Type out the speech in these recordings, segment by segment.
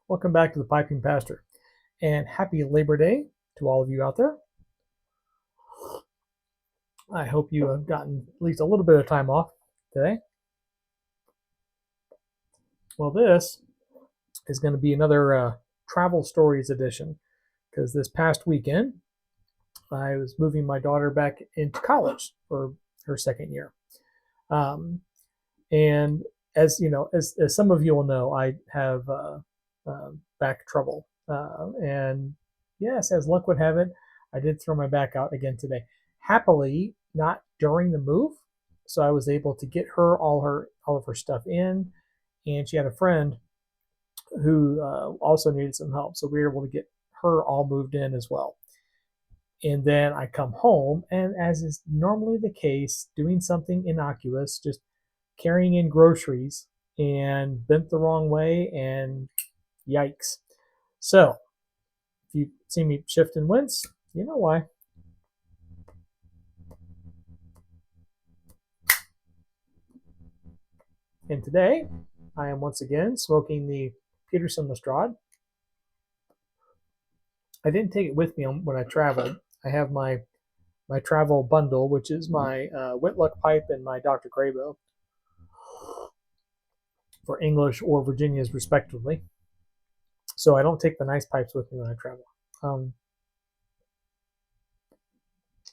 Welcome back to the Piping Pastor, and happy Labor Day to all of you out there. I hope you have gotten at least a little bit of time off today. Well, this is going to be another travel stories edition because this past weekend I was moving my daughter back into college for her second year. Um, and as you know, as some of you will know, I have back trouble. And yes, as luck would have it, I did throw my back out again today. Happily, not during the move, so I was able to get her all of her stuff in, and she had a friend who also needed some help, so we were able to get her all moved in as well. And then I come home, and as is normally the case, doing something innocuous, just carrying in groceries, and bent the wrong way, and yikes. So, if you see me shift and wince, you know why. And today, I am once again smoking the Peterson Lestrade. I didn't take it with me when I traveled. I have my travel bundle, which is my Whitlock pipe and my Dr. Grabo for English or Virginia's respectively. So I don't take the nice pipes with me when I travel. Um,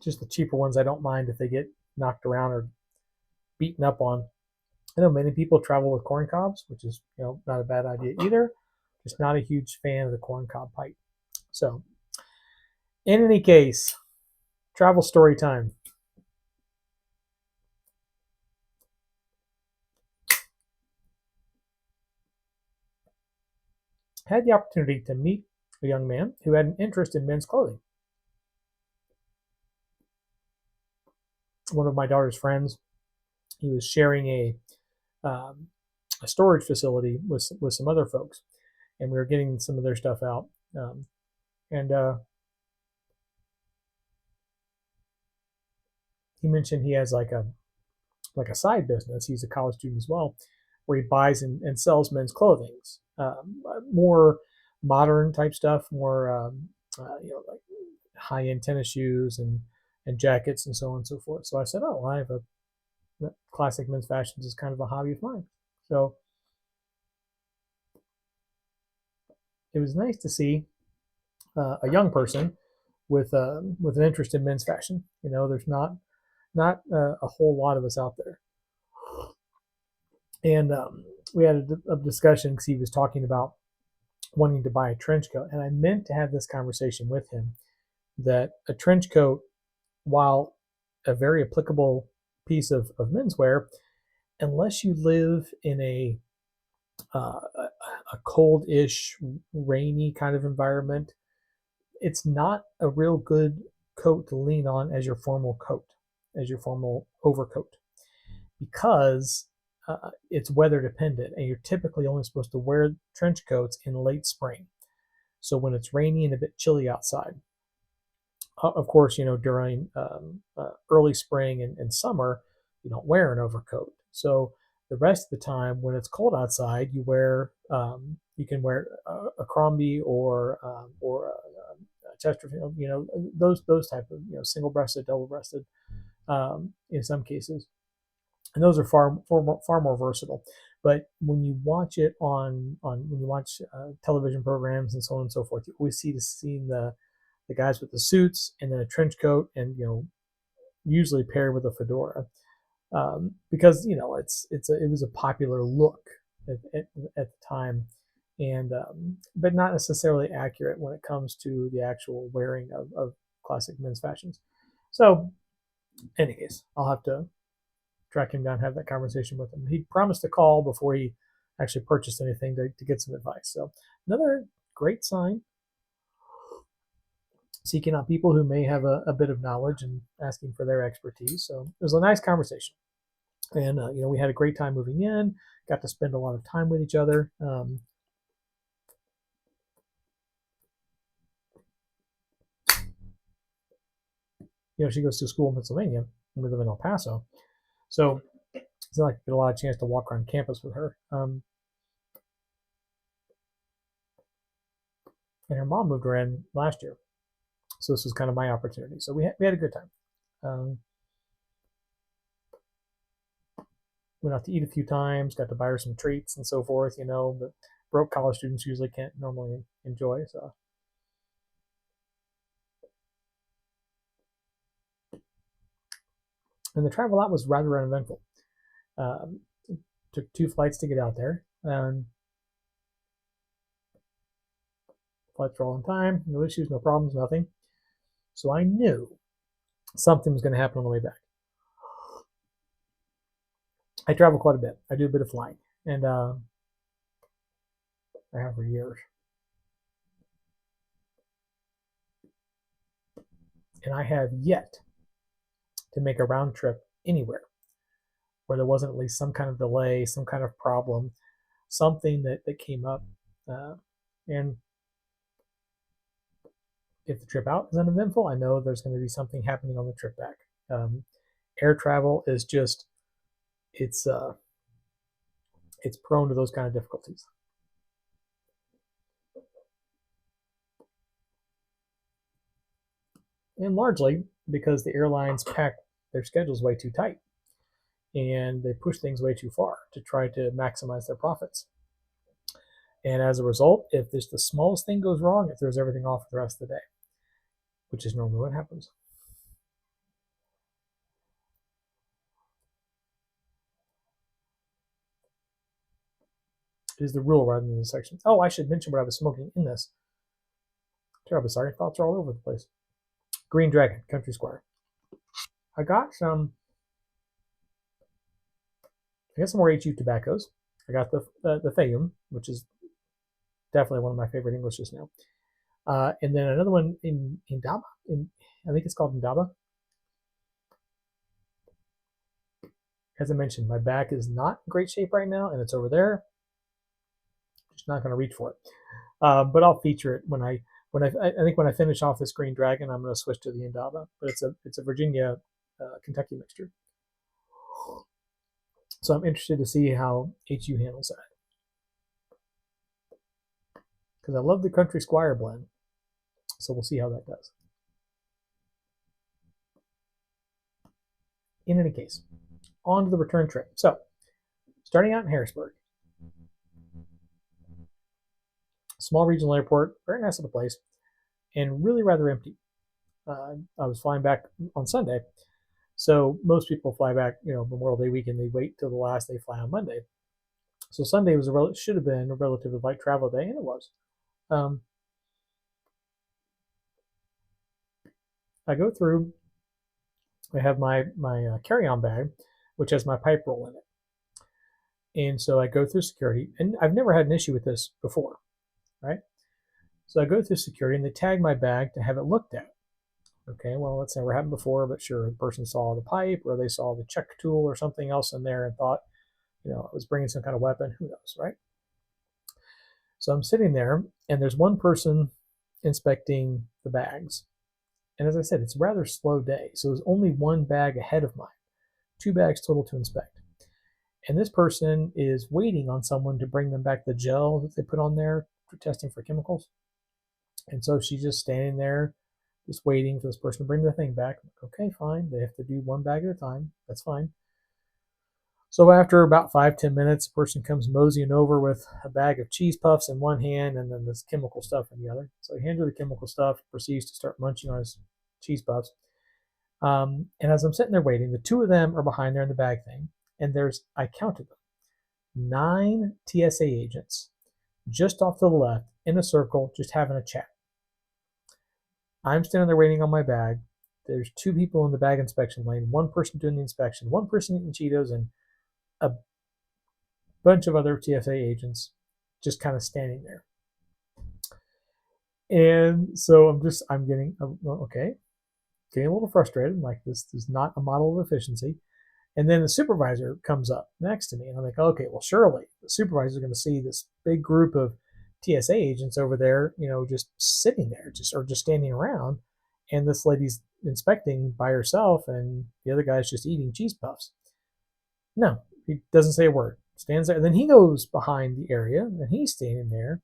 just the cheaper ones, I don't mind if they get knocked around or beaten up on. I know many people travel with corn cobs, which is not a bad idea either. Just not a huge fan of the corn cob pipe. So, in any case, travel story time. I had the opportunity to meet a young man who had an interest in men's clothing. One of my daughter's friends, he was sharing um, a storage facility with some other folks, and we were getting some of their stuff out. And he mentioned he has like a side business. He's a college student as well, where he buys and sells men's clothing, more modern type stuff, more like high end tennis shoes and jackets and so on and so forth. So I said, oh, well, I have a classic men's fashions is kind of a hobby of mine. So it was nice to see a young person with an interest in men's fashion. There's not a whole lot of us out there. And we had a discussion because he was talking about wanting to buy a trench coat, and I meant to have this conversation with him that a trench coat, while a very applicable piece of menswear, unless you live in a cold-ish, rainy kind of environment, it's not a real good coat to lean on as your formal coat, as your formal overcoat, because it's weather dependent, and you're typically only supposed to wear trench coats in late spring. So when it's rainy and a bit chilly outside, of course, during early spring and summer, you don't wear an overcoat. So the rest of the time, when it's cold outside, you can wear a Crombie or a Chesterfield. Those type of single breasted, double breasted, in some cases, and those are far more versatile. But when you watch it on when you watch television programs and so on and so forth, you always see the guys with the suits and then a trench coat, and usually paired with a fedora, because it was a popular look at the time, and but not necessarily accurate when it comes to the actual wearing of classic men's fashions. So, in any case, I'll have to track him down, have that conversation with him. He promised to call before he actually purchased anything to get some advice. So, another great sign, seeking out people who may have a bit of knowledge and asking for their expertise. So, it was a nice conversation. And, we had a great time moving in, got to spend a lot of time with each other. She goes to school in Pennsylvania, and we live in El Paso. So, it's not like I get a lot of chance to walk around campus with her. and her mom moved her in last year. So this was kind of my opportunity. So we had a good time. Went out to eat a few times, got to buy her some treats and so forth, that broke college students usually can't normally enjoy. So, and the travel out was rather uneventful. Took 2 flights to get out there, and flights were all on time, no issues, no problems, nothing. So I knew something was going to happen on the way back. I travel quite a bit. I do a bit of flying, and I have for years. And I have yet to make a round trip anywhere where there wasn't at least some kind of delay, some kind of problem, something that came up. And if the trip out is uneventful, I know there's going to be something happening on the trip back. Air travel is just, it's prone to those kind of difficulties. And largely because the airlines pack their schedules way too tight and they push things way too far to try to maximize their profits. And as a result, if there's the smallest thing goes wrong, it throws everything off for the rest of the day, which is normally what happens. It is the rule rather than the exception. Oh, I should mention what I was smoking in this. Terribly sorry, thoughts are all over the place. Green Dragon, Country Squire. I got some more HU tobaccos. I got the Fayum, which is definitely one of my favorite Englishes now. And then another one in Indaba. I think it's called Indaba. As I mentioned, my back is not in great shape right now, and it's over there. Just not going to reach for it. But I'll feature it when I think when I finish off this Green Dragon, I'm going to switch to the Indaba. But it's a Virginia Kentucky mixture. So I'm interested to see how HU handles that. Because I love the Country Squire blend. So we'll see how that does. In any case, on to the return trip. So, starting out in Harrisburg. Small regional airport, very nice little place, and really rather empty. I was flying back on Sunday. So most people fly back, Memorial Day weekend, they wait till the last day, fly on Monday. So Sunday should have been a relatively light travel day, and it was. I go through. I have my carry-on bag, which has my pipe roll in it, and so I go through security, and I've never had an issue with this before, right? So I go through security, and they tag my bag to have it looked at. Okay, well, that's never happened before, but sure, the person saw the pipe, or they saw the check tool or something else in there and thought, I was bringing some kind of weapon. Who knows, right? So I'm sitting there, and there's one person inspecting the bags. And as I said, it's a rather slow day. So there's only one bag ahead of mine, 2 bags total to inspect. And this person is waiting on someone to bring them back the gel that they put on there for testing for chemicals. And so she's just standing there, just waiting for this person to bring the thing back. Okay, fine. They have to do 1 bag at a time. That's fine. So after about 5-10 minutes, the person comes moseying over with a bag of cheese puffs in one hand and then this chemical stuff in the other. So he hands her the chemical stuff, proceeds to start munching on his cheese puffs. And as I'm sitting there waiting, the 2 of them are behind there in the bag thing. And I counted them, 9 TSA agents just off to the left in a circle, just having a chat. I'm standing there waiting on my bag. There's 2 people in the bag inspection lane, 1 person doing the inspection, 1 person eating Cheetos, and a bunch of other TSA agents just kind of standing there. And so I'm getting a little frustrated. Like, this is not a model of efficiency. And then the supervisor comes up next to me, and I'm like, okay, well, surely the supervisor is going to see this big group of TSA agents over there, just sitting there, just standing around, and this lady's inspecting by herself, and the other guy's just eating cheese puffs. No, he doesn't say a word. Stands there, and then he goes behind the area, and he's standing there,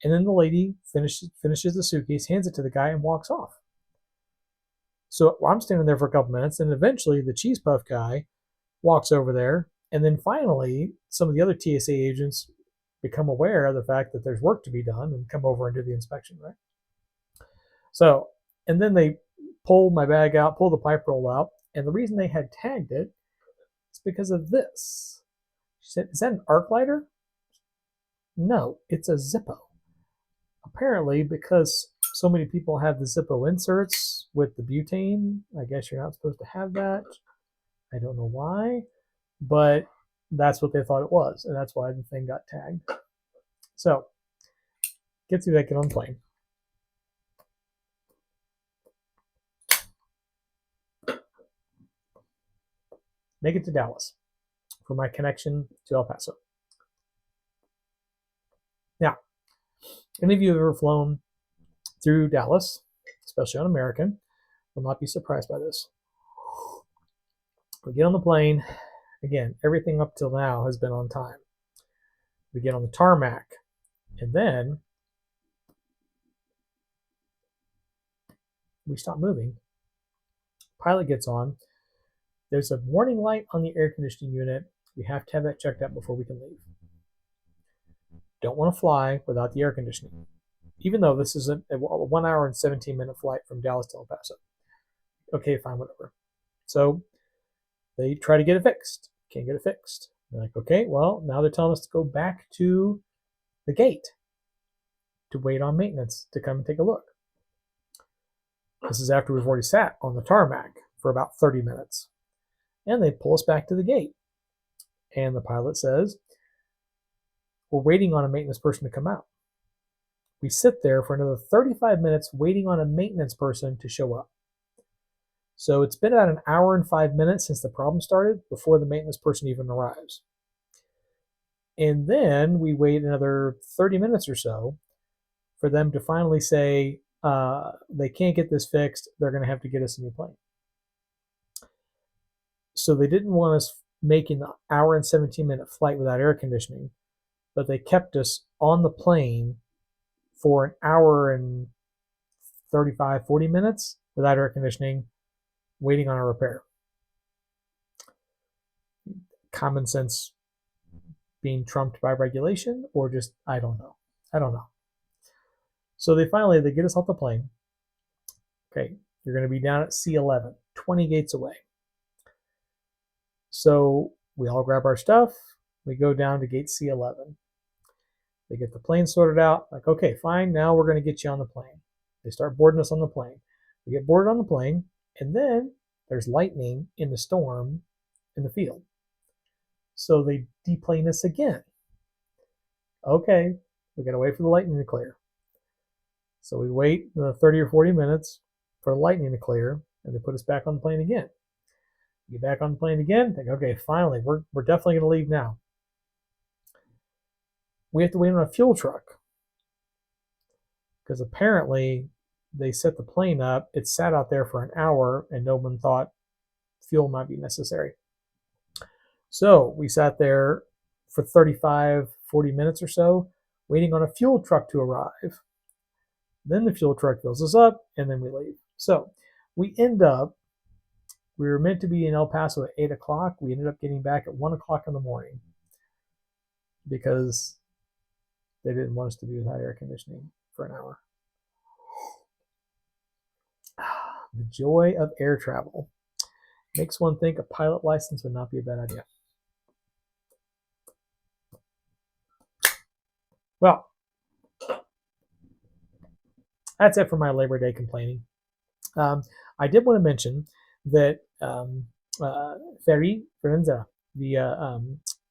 And then the lady finishes the suitcase, hands it to the guy, and walks off. So I'm standing there for a couple minutes, and eventually the cheese puff guy walks over there, and then finally some of the other TSA agents become aware of the fact that there's work to be done and come over and do the inspection, right? So, and then they pull my bag out, pull the pipe roll out, and the reason they had tagged it is because of this. She said, "Is that an arc lighter?" No, it's a Zippo. Apparently, because so many people have the Zippo inserts with the butane, I guess you're not supposed to have that. I don't know why, but that's what they thought it was, and that's why the thing got tagged. So, get through that, get on the plane. Make it to Dallas for my connection to El Paso. Now, any of you have ever flown through Dallas, especially on American, will not be surprised by this. We get on the plane. Again, everything up till now has been on time. We get on the tarmac, and then we stop moving. Pilot gets on. There's a warning light on the air conditioning unit. We have to have that checked out before we can leave. Don't want to fly without the air conditioning, even though this is a 1 hour and 17-minute flight from Dallas to El Paso. Okay, fine, whatever. So they try to get it fixed. Can't get it fixed. They're like, okay, well, now they're telling us to go back to the gate to wait on maintenance to come and take a look. This is after we've already sat on the tarmac for about 30 minutes. And they pull us back to the gate. And the pilot says, we're waiting on a maintenance person to come out. We sit there for another 35 minutes waiting on a maintenance person to show up. So it's been about an hour and 5 minutes since the problem started before the maintenance person even arrives. And then we wait another 30 minutes or so for them to finally say they can't get this fixed. They're going to have to get us a new plane. So they didn't want us making an hour and 17-minute flight without air conditioning, but they kept us on the plane for an hour and 35, 40 minutes without air conditioning, waiting on a repair. Common sense being trumped by regulation, or just, I don't know. So they get us off the plane. Okay, you're going to be down at C11, 20 gates away. So we all grab our stuff. We go down to gate C11. They get the plane sorted out. Like, okay, fine. Now we're going to get you on the plane. They start boarding us on the plane. We get boarded on the plane, and then there's lightning in the storm in the field. So they deplane us again. Okay, we got to wait for the lightning to clear. So we wait 30 or 40 minutes for the lightning to clear, and they put us back on the plane again. Get back on the plane again, think, okay, finally, we're definitely going to leave now. We have to wait on a fuel truck because apparently they set the plane up. It sat out there for an hour, and no one thought fuel might be necessary. So we sat there for 35, 40 minutes or so, waiting on a fuel truck to arrive. Then the fuel truck fills us up, and then we leave. So we were meant to be in El Paso at 8 o'clock. We ended up getting back at 1 o'clock in the morning because they didn't want us to be without air conditioning for an hour. The joy of air travel makes one think a pilot license would not be a bad idea. Well, that's it for my Labor Day complaining. I did want to mention that Ferry Ferenza,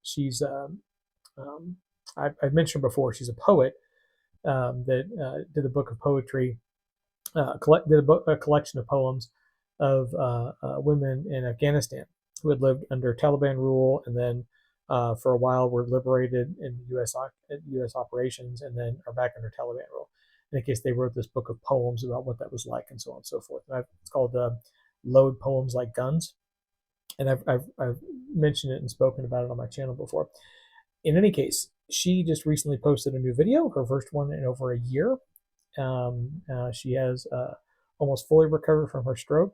she's I've mentioned her before. She's a poet that did a book of poetry, did a collection of poems of women in Afghanistan who had lived under Taliban rule, and then for a while were liberated in U.S. operations, and then are back under Taliban rule. In any case, they wrote this book of poems about what that was like, and so on and so forth. And it's called "Load Poems Like Guns," and I've mentioned it and spoken about it on my channel before. In any case, she just recently posted a new video, her first one in over a year. She has almost fully recovered from her stroke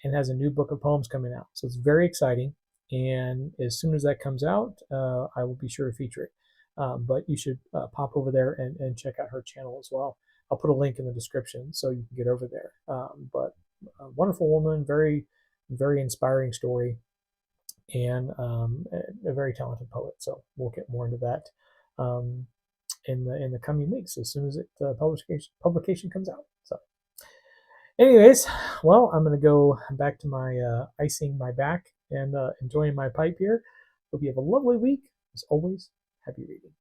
and has a new book of poems coming out. So it's very exciting. And as soon as that comes out, I will be sure to feature it. But you should pop over there and check out her channel as well. I'll put a link in the description so you can get over there. But a wonderful woman, very, very inspiring story, and a very talented poet. So we'll get more into that in the coming weeks as soon as publication comes out. So, anyways, well, I'm gonna go back to my icing my back and enjoying my pipe here. Hope you have a lovely week. As always, happy reading.